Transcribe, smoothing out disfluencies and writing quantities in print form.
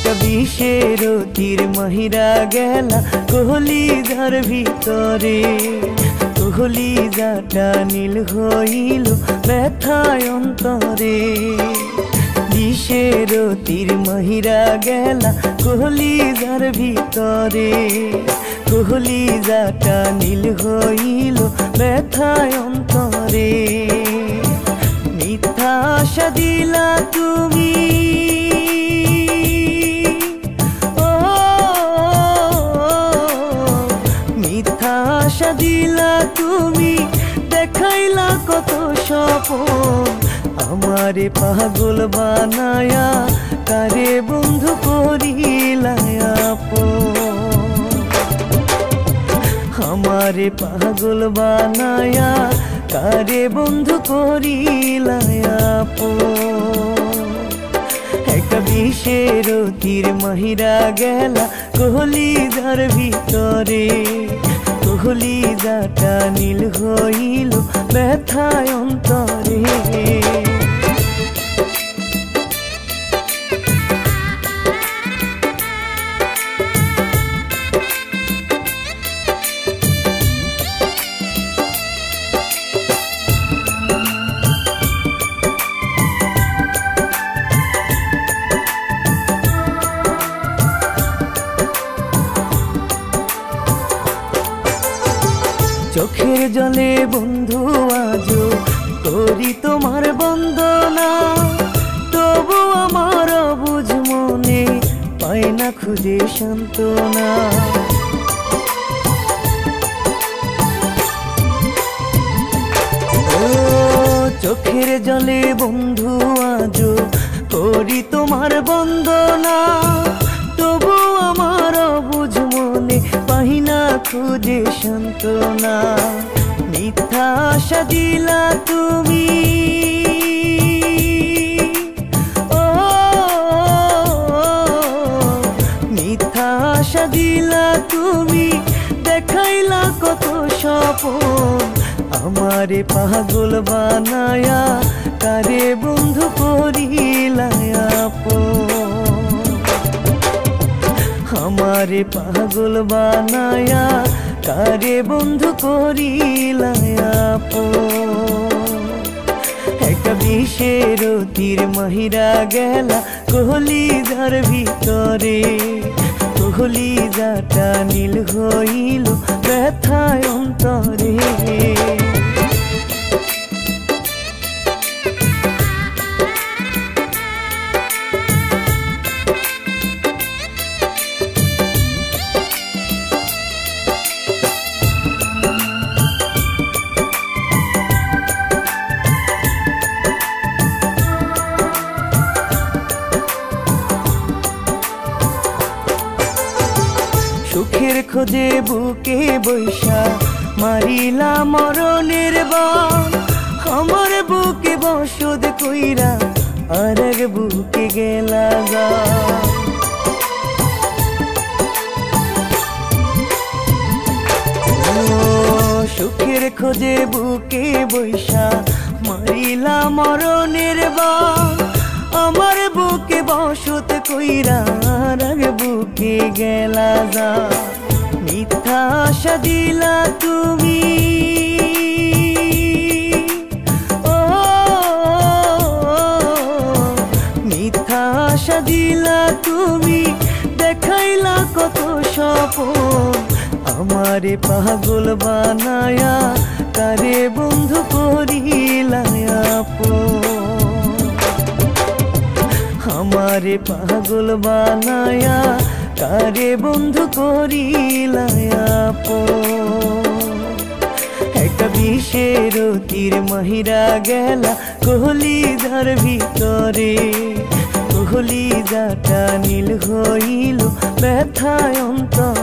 একটা বিষের তীর মাহিরা গেলা কলিজার ভিতরে, কলিজাটা নীল হইল ব্যথায় অন্তরে। বিষের তীর মাহিরা গেলা কলিজার ভিতরে, কলিজাটা নীল হইল ব্যথায় অন্তরে। মিথ্যা আশা দিলা তুমি, মিথ্যা আশা দিলা তুমি, দেখাইলা কত স্বপ্ন আমারে পাগল বানায়া, কারে বন্ধু করিলা আপন। আমারে পাগল বানায়া, কারে বন্ধু করিলা আপন। একটা বিষের তীর মাহিরা গেলা কলিজার ভিতরে, কলিজাটা নীল হইল ব্যথায় অন্তরে। চোখের জলে বন্ধু আজো করি তোমার বন্দনা, তবু আমার বুঝ মনে পায় না খুঁজে সান্ত্বনা। ও চোখের জলে বন্ধু আজো করি তোমার বন্দনা, তবু আমার বুঝ মনে পাই না খুঁজে সান্ত্বনা। মিথ্যা আশা দিলা তুমি, ও মিথ্যা আশা দিলা তুমি, দেখাইলা কত স্বপ্ন আমারে পাগল বানায়া, কারে বন্ধু করিলা আপন। আমারে পাগল বানায়া, কারে বন্ধু করিলা আপন। একটা বিষের তীর মাহিরা গেলা কলিজার ভিতরে, কলিজাটা নীল হইল ব্যথায় অন্তরে। সুখের খোঁজে বুকে বৈশা মারিলা মরণের বান, আমার বুকে বসত কইরা আর এক বুকে গেলা গা। সুখের খোঁজে বুকে বৈশা মারিলা মরণের বান, আমার বুকে বসত কইরা আর এক বুকে গেলা যা। মিথ্যা আশা দিলা তুমি, ও মিথ্যা আশা দিলা তুমি, দেখাইলা কত স্বপ্ন আমারে পাগল বানায়া, কারে বন্ধু করিলা আপন। আমারে পাগল বানায়া, কারে বন্ধু করিলা আপন। একটা বিষের তীর মাহিরা গেলা কলিজার ভিতরে, কলিজাটা নীল হইল ব্যথায় অন্তরে।